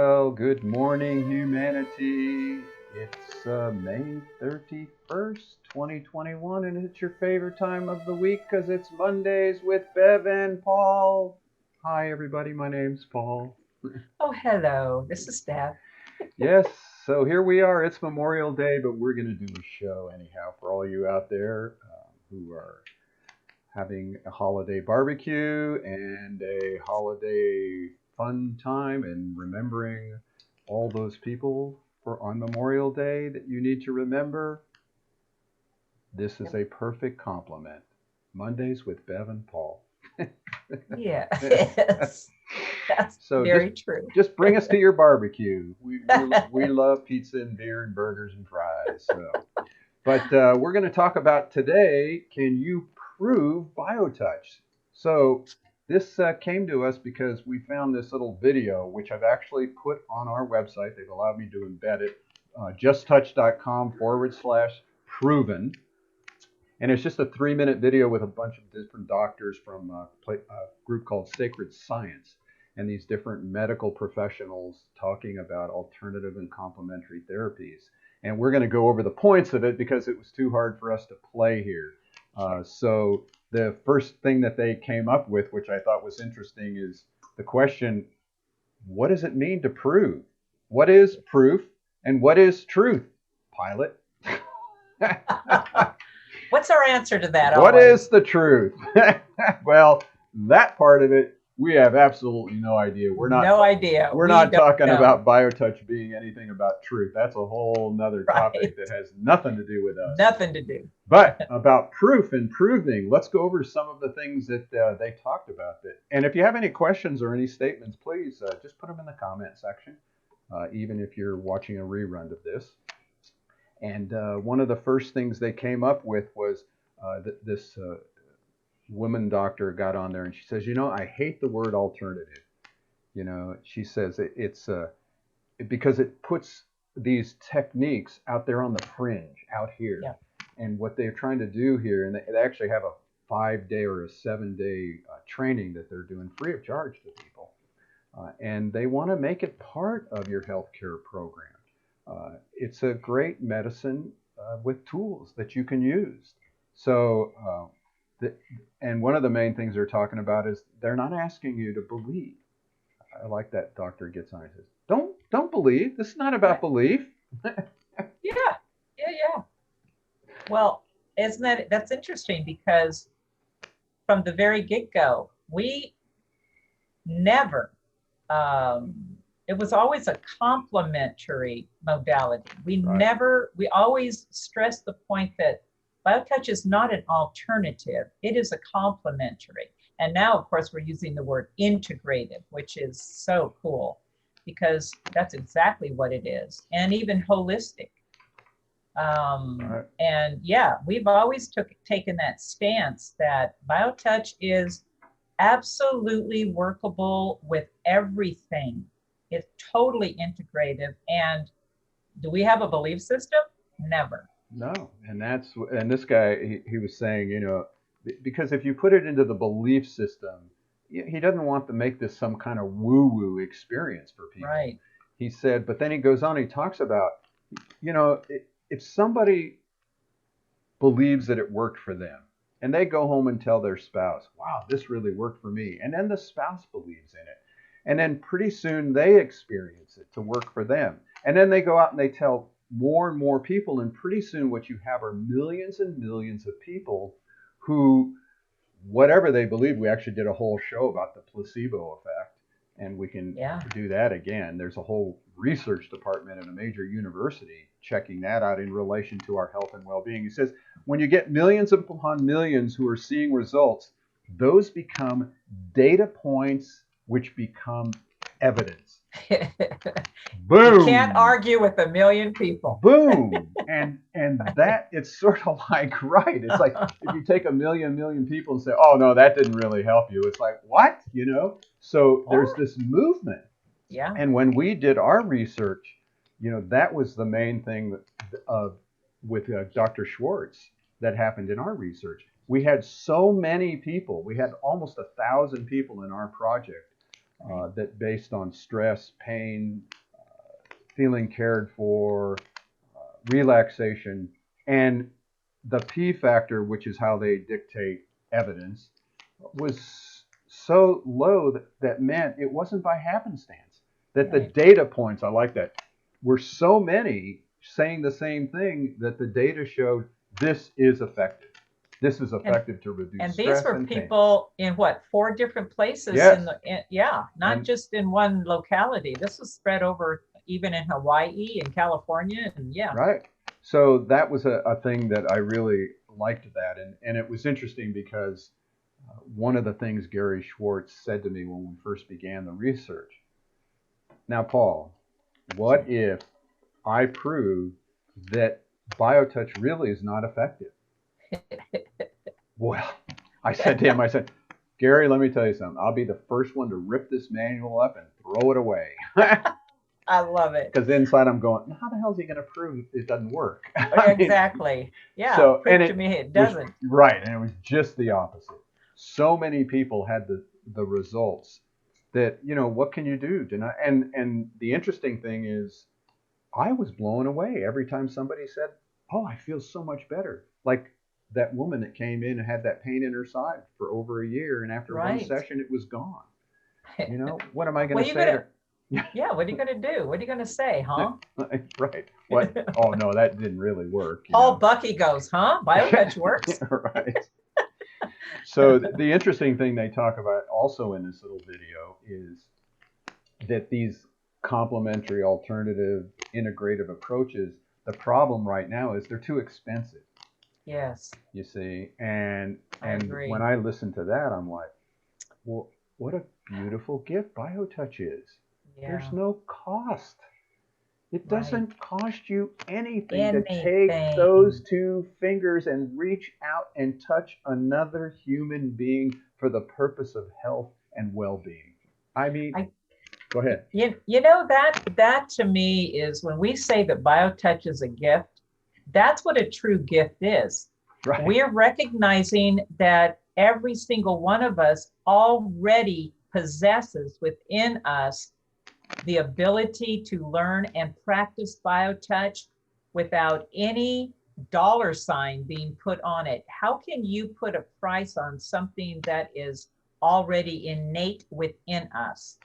Well, good morning, humanity. It's May 31st, 2021, and it's your favorite time of the week because it's Mondays with Bev and Paul. Hi, everybody. My name's Paul. Oh, hello. This is Deb. Yes, so here we are. It's Memorial Day, but we're going to do a show anyhow for all you out there who are having a holiday barbecue and a holiday fun time and remembering all those people for on Memorial Day that you need to remember. This is Yep. a perfect complement. Mondays with Bev and Paul. Yeah, yes, that's So very true. just bring us to your barbecue. We love pizza and beer and burgers and fries. But we're going to talk about today, can you prove biotouch? So this came to us because we found this little video, which I've actually put on our website. They've allowed me to embed it, justtouch.com/proven. And it's just a 3-minute video with a bunch of different doctors from a group called Sacred Science and these different medical professionals talking about alternative and complementary therapies. And we're going to go over the points of it because it was too hard for us to play here. So the first thing that they came up with, which I thought was interesting, is the question, what does it mean to prove? What is proof and what is truth? Pilot. What's our answer to that What is always? the truth? Well, that part of it, we have absolutely no idea. No idea. We're We not don't talking know. about BioTouch being anything about truth. That's a whole nother topic Right. that has nothing to do with us. Nothing to do. But about proof and proving, let's go over some of the things that they talked about. And if you have any questions or any statements, please just put them in the comment section, even if you're watching a rerun of this. And one of the first things they came up with was this woman doctor got on there and she says, I hate the word alternative. She says it's because it puts these techniques out there on the fringe, out here. Yeah. And what they're trying to do here, and they actually have a 5-day or a 7-day training that they're doing free of charge to people. And they want to make it part of your healthcare program. It's a great medicine with tools that you can use. So, the, and one of the main things they're talking about is they're not asking you to believe. I like that doctor gets on and says, don't believe. This is not about Right. belief. Yeah. Yeah. Yeah. Well, isn't that's interesting because from the very get-go, we never um, it was always a complementary modality. Right. We always stress the point that biotouch is not an alternative, it is a complementary. And now, of course, we're using the word integrative, which is so cool because that's exactly what it is, and even holistic. Right. And yeah, we've always taken that stance that biotouch is absolutely workable with everything. It's totally integrative. And do we have a belief system? Never. No, and this guy he was saying, because if you put it into the belief system, he doesn't want to make this some kind of woo-woo experience for people. Right. He said, but then he goes on, he talks about, if somebody believes that it worked for them, and they go home and tell their spouse, wow, this really worked for me, and then the spouse believes in it, and then pretty soon they experience it to work for them, and then they go out and they tell more and more people, and pretty soon what you have are millions and millions of people who, whatever they believe, we actually did a whole show about the placebo effect, and we can Yeah. do that again. There's a whole research department at a major university checking that out in relation to our health and well-being. He says when you get millions upon millions who are seeing results, those become data points which become evidence. You can't Boom. argue with a million people. Boom. And that it's sort of like, right, it's like if you take a million people and say, oh no, that didn't really help you, it's like, what, so there's Or, this movement. yeah. And when we did our research, that was the main thing with Dr. Schwartz that happened in our research. We had so many people, we had almost 1,000 people in our project Right. that based on stress, pain, feeling cared for, relaxation, and the P factor, which is how they dictate evidence, was so low that meant it wasn't by happenstance. That the Right. data points, I like that, were so many saying the same thing that the data showed this is effective. This is And effective to reduce and these stress were and pain. people in what, 4 different places Yes, yeah, not and just in one locality. This was spread over even in Hawaii and California, and yeah. right. So that was a thing that I really liked that, and it was interesting because one of the things Gary Schwartz said to me when we first began the research. Now, Paul, what if I prove that BioTouch really is not effective? Well, I said to him, I said, Gary, let me tell you something. I'll be the first one to rip this manual up and throw it away. I love it. Because inside I'm going, how the hell is he going to prove it doesn't work? I mean, Exactly. Yeah, so, and prove to it me it was doesn't. right, and it was just the opposite. So many people had the results that, what can you do? And the interesting thing is, I was blown away every time somebody said, "Oh, I feel so much better." Like that woman that came in and had that pain in her side for over a year, and after one Right. session, it was gone. What am I going What to are you say gonna, to yeah, what are you gonna do? What are you gonna say, huh? right? What? Oh no, that didn't really work. Paul Bucky goes, huh? BioTouch works? Right. So the interesting thing they talk about also in this little video is that these complementary, alternative, integrative approaches, the problem right now is they're too expensive. Yes, You see, and when agree. I listen to that, I'm like, well, what a beautiful gift BioTouch is. There's Yeah, no cost. It right. doesn't cost you anything to take those Anything. two fingers and reach out and touch another human being for the purpose of health and well-being. I mean, I go ahead. you know that to me is when we say that BioTouch is a gift, that's what a true gift is. Right. We're recognizing that every single one of us already possesses within us the ability to learn and practice BioTouch without any dollar sign being put on it. How can you put a price on something that is already innate within us?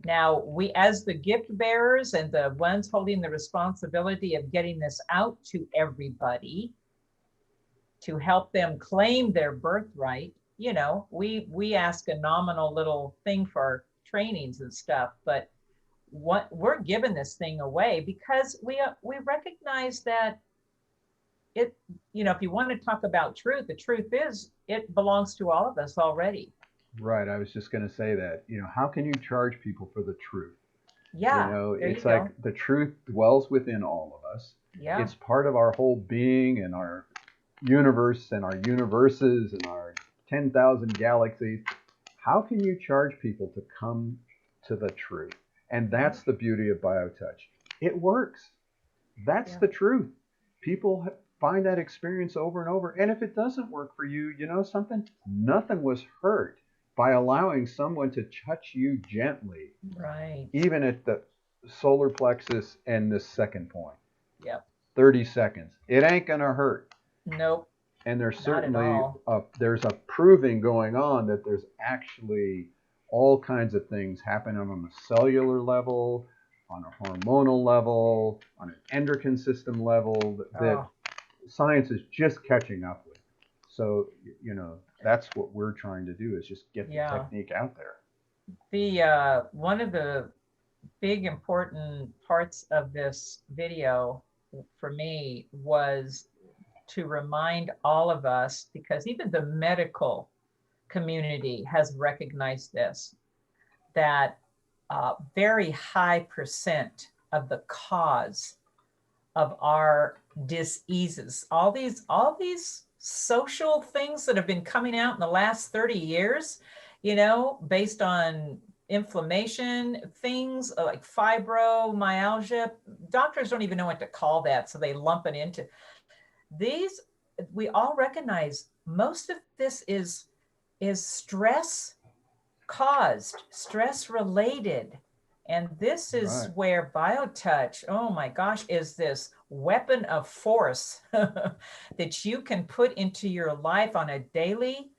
Now, we, as the gift bearers and the ones holding the responsibility of getting this out to everybody to help them claim their birthright, we ask a nominal little thing for trainings and stuff, but what we're giving this thing away because we recognize that it, if you want to talk about truth, the truth is it belongs to all of us already. Right. I was just going to say that. How can you charge people for the truth? Yeah, there you It's go. like the truth dwells within all of us. Yeah, It's part of our whole being and our universe and our universes and our 10,000 galaxies. How can you charge people to come to the truth? And yeah, that's the beauty of BioTouch. It works. That's yeah, the truth. People find that experience over and over. And if it doesn't work for you, you know something? Nothing was hurt by allowing someone to touch you gently, right. even at the solar plexus and the second point. Yep. 30 seconds. It ain't going to hurt. Nope, And there's not at certainly all. there's a proving going on that there's actually all kinds of things happening on a cellular level, on a hormonal level, on an endocrine system level that Oh, science is just catching up with. So that's what we're trying to do is just get the yeah. technique out there. The one of the big important parts of this video for me was to remind all of us, because even the medical community has recognized this, that very high percent of the cause of our diseases, all these social things that have been coming out in the last 30 years, based on inflammation, things like fibromyalgia. Doctors don't even know what to call that, so they lump it into these. We all recognize most of this is stress caused, stress related. And this is Right. where BioTouch, oh my gosh, is this weapon of force that you can put into your life on a daily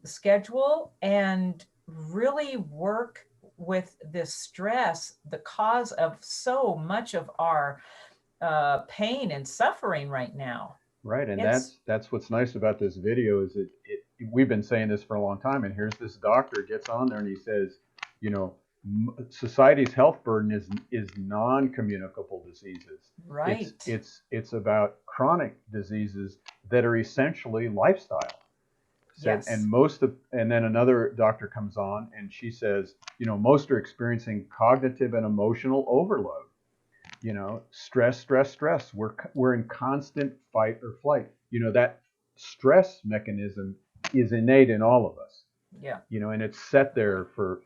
schedule and really work with this stress, the cause of so much of our pain and suffering right now. Right, and It's that's what's nice about this video is we've been saying this for a long time, and here's this doctor gets on there and he says, you know, society's health burden is non-communicable diseases. right. It's about chronic diseases that are essentially lifestyle. Said, Yes. and then another doctor comes on and she says, most are experiencing cognitive and emotional overload. Stress, stress, stress. We're in constant fight or flight. That stress mechanism is innate in all of us. Yeah. And it's set there for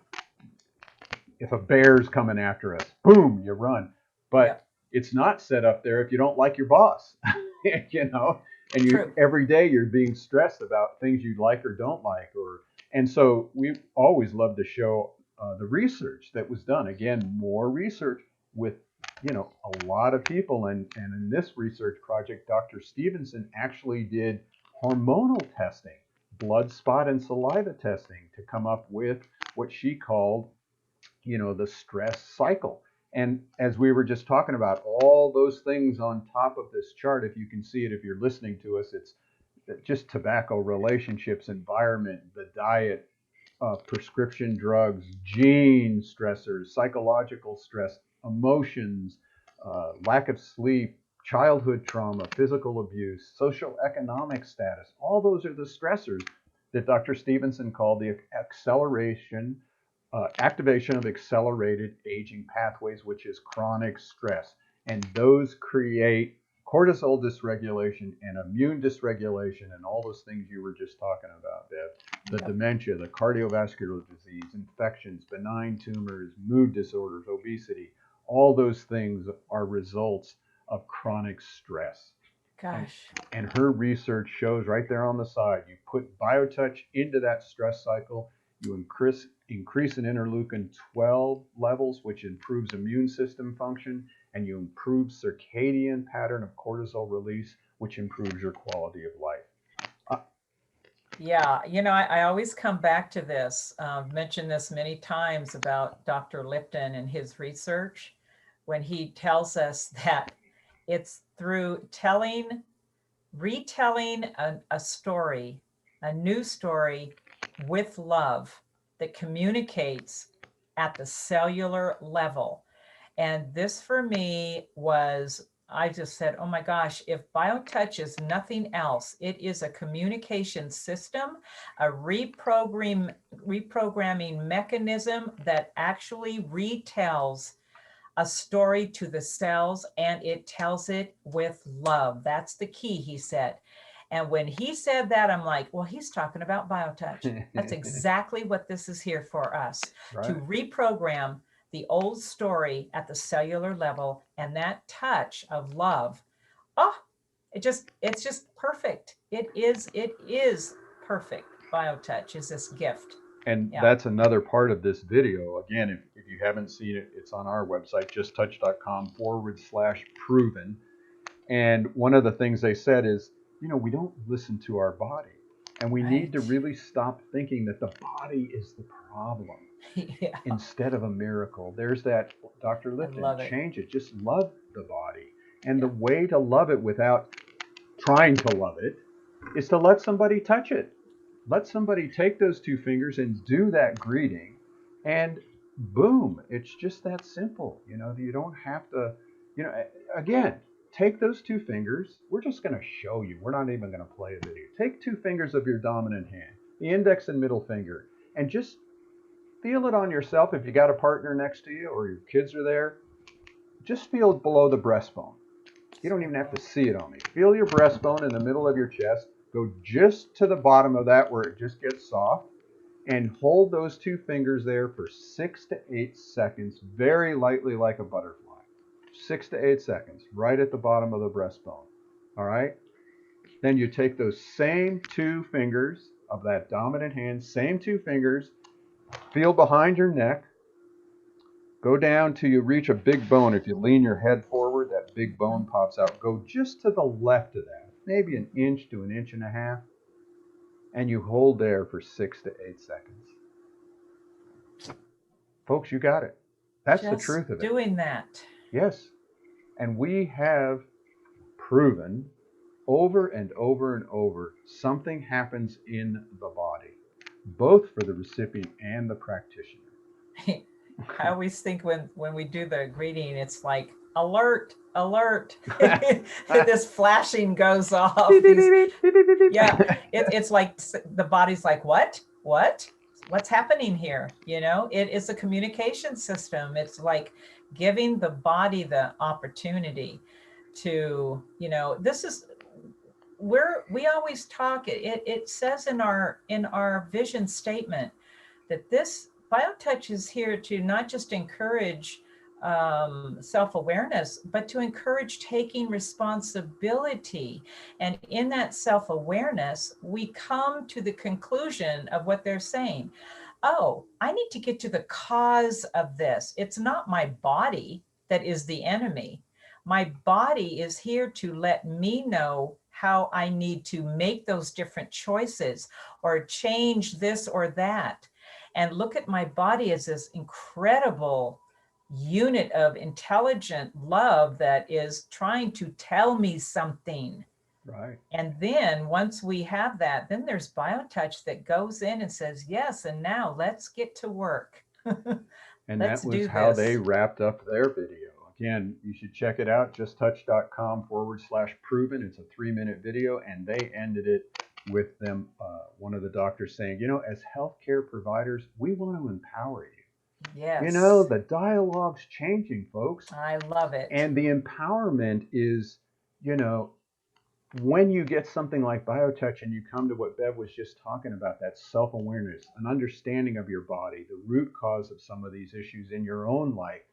if a bear's coming after us, boom, you run. Yeah. But it's not set up there if you don't like your boss. And True. every day you're being stressed about things you like or don't like, and so we always love to show the research that was done. Again, more research with a lot of people, and in this research project, Dr. Stevenson actually did hormonal testing, blood spot and saliva testing to come up with what she called the stress cycle. And as we were just talking about, all those things on top of this chart, if you can see it, if you're listening to us, it's just tobacco, relationships, environment, the diet, prescription drugs, gene stressors, psychological stress, emotions, lack of sleep, childhood trauma, physical abuse, social economic status. All those are the stressors that Dr. Stevenson called the activation of accelerated aging pathways, which is chronic stress. And those create cortisol dysregulation and immune dysregulation and all those things you were just talking about, Bev. The dementia, the cardiovascular disease, infections, benign tumors, mood disorders, obesity, all those things are results of chronic stress. Gosh. And her research shows right there on the side, you put BioTouch into that stress cycle, you increase in interleukin 12 levels, which improves immune system function, and you improve circadian pattern of cortisol release, which improves your quality of life. Yeah, I always come back to this, mentioned this many times about Dr. Lipton and his research when he tells us that it's through retelling a story, a new story with love that communicates at the cellular level. And this for me was, I just said, oh my gosh, if BioTouch is nothing else, it is a communication system, a reprogramming mechanism that actually retells a story to the cells, and it tells it with love. That's the key, he said. And when he said that, I'm like, well, he's talking about BioTouch. That's exactly what this is here for us, Right. to reprogram the old story at the cellular level, and that touch of love. Oh, it's just perfect. It is perfect. BioTouch is this gift. And Yeah. that's another part of this video. Again, if you haven't seen it, it's on our website, justtouch.com/proven. And one of the things they said is, we don't listen to our body. And we need to really stop thinking that the body is the problem Yeah. instead of a miracle. There's that, Dr. Lipton, change it. Just love the body. And the way to love it without trying to love it is to let somebody touch it. Let somebody take those two fingers and do that greeting, and boom, it's just that simple. You don't have to, again, take those two fingers. We're just going to show you. We're not even going to play a video. Take two fingers of your dominant hand, the index and middle finger, and just feel it on yourself. If you got a partner next to you or your kids are there, just feel below the breastbone. You don't even have to see it on me. Feel your breastbone in the middle of your chest. Go just to the bottom of that where it just gets soft, and hold those two fingers there for 6 to 8 seconds, very lightly like a butterfly. 6 to 8 seconds, right at the bottom of the breastbone. All right? Then you take those same two fingers of that dominant hand, same two fingers, Feel behind your neck. Go down till you reach a big bone. If you lean your head forward, that big bone pops out. Go just to the left of that, maybe an inch to an inch and a half, and you hold there for 6 to 8 seconds. Folks, you got it. That's the Just truth of it. doing that. Yes. And we have proven over and over and over something happens in the body, both for the recipient and the practitioner. I always think when we do the greeting, it's like alert, alert. This flashing goes off. Yeah, it's like the body's like, what? What's happening here? It is a communication system. It's like giving the body the opportunity to, this is we always talk. It says in our vision statement that this BioTouch is here to not just encourage self-awareness, but to encourage taking responsibility. And in that self-awareness, we come to the conclusion of what they're saying. Oh, I need to get to the cause of this. It's not my body that is the enemy. My body is here to let me know how I need to make those different choices or change this or that. And look at my body as this incredible unit of intelligent love that is trying to tell me something. Right. And then once we have that, then there's BioTouch that goes in and says, yes, and now let's get to work. And Let's that was do how this. they wrapped up their video. Again, you should check it out, justtouch.com/proven. It's a 3-minute video, and they ended it with them, one of the doctors saying, as healthcare providers, we want to empower you. Yes. The dialogue's changing, folks. I love it. And the empowerment is, when you get something like BioTouch and you come to what Bev was just talking about, that self-awareness, an understanding of your body, the root cause of some of these issues in your own life,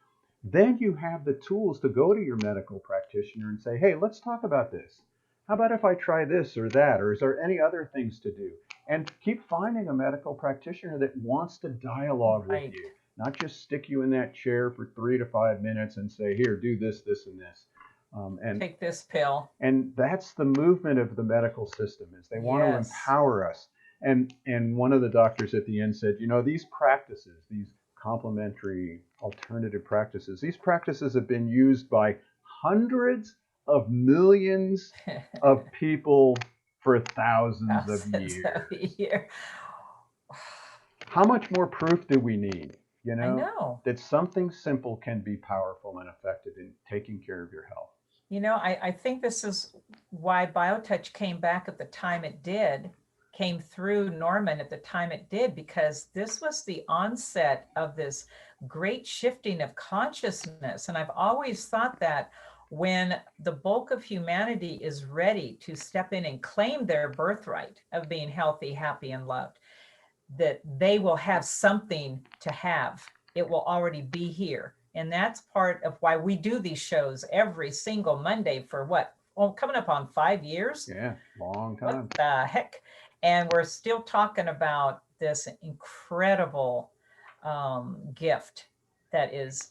then you have the tools to go to your medical practitioner and say, hey, let's talk about this. How about if I try this or that? Or is there any other things to do? And keep finding a medical practitioner that wants to dialogue with you, not just stick you in that chair for 3 to 5 minutes and say, here, do this, this, and this. And take this pill. And that's the movement of the medical system, is they want to empower us. And one of the doctors at the end said, these practices, these complementary alternative practices, these practices have been used by hundreds of millions of people for thousands of years. How much more proof do we need? I know. That something simple can be powerful and effective in taking care of your health. I think this is why BioTouch came back at the time it did, came through Norman at the time it did, because this was the onset of this great shifting of consciousness. And I've always thought that when the bulk of humanity is ready to step in and claim their birthright of being healthy, happy, and loved, that they will have something to have. It will already be here. And that's part of why we do these shows every single Monday for what? Well, coming up on 5 years. Yeah, long time. What the heck? And we're still talking about this incredible gift that is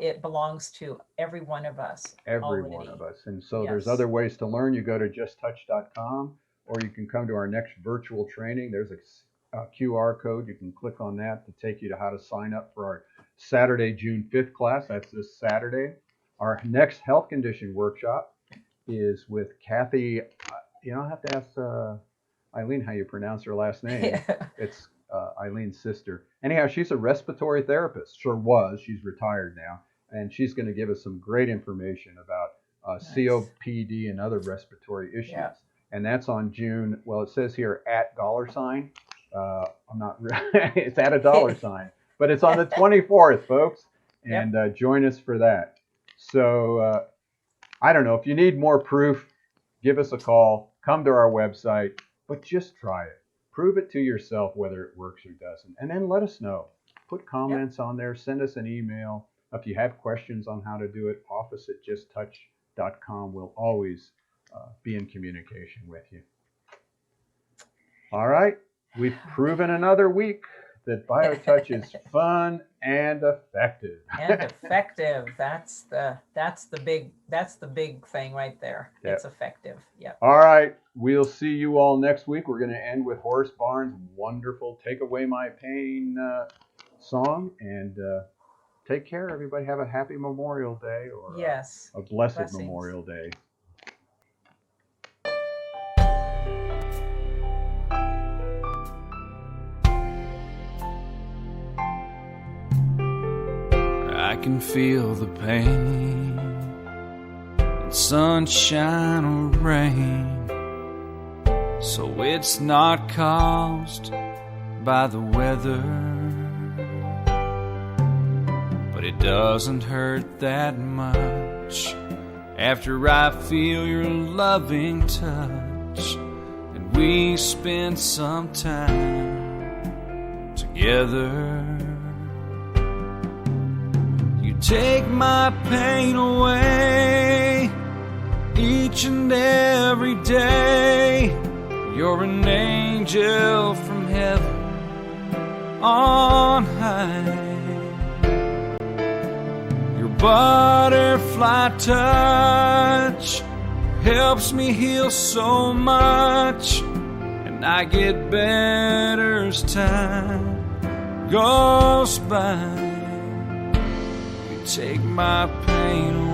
it belongs to every one of us. Every already. One of us. And so there's other ways to learn. You go to justtouch.com, or you can come to our next virtual training. There's a QR code. You can click on that to take you to how to sign up for our Saturday, June 5th class. That's this Saturday. Our next health condition workshop is with Kathy. I'll have to ask Eileen how you pronounce her last name. It's Eileen's sister. Anyhow, she's a respiratory therapist. Sure was. She's retired now. And she's going to give us some great information about COPD and other respiratory issues. Yeah. And that's on June. Well, it says here at $. I'm not. It's at $, but it's on the 24th, folks. And join us for that. So I don't know, if you need more proof, give us a call. Come to our website, but just try it. Prove it to yourself whether it works or doesn't, and then let us know. Put comments on there. Send us an email. If you have questions on how to do it, office@justtouch.com. We'll always be in communication with you. All right. We've proven another week that BioTouch is fun and effective. And effective. That's the big thing right there. Yep. It's effective. Yeah. All right. We'll see you all next week. We're going to end with Horace Barnes' wonderful Take Away My Pain song. And take care, everybody. Have a happy Memorial Day, or yes, a blessed blessings. Memorial Day. I can feel the pain in sunshine or rain, so it's not caused by the weather, but it doesn't hurt that much after I feel your loving touch and we spend some time together. Take my pain away each and every day. You're an angel from heaven on high. Your butterfly touch helps me heal so much, and I get better as time goes by. Take my pain away.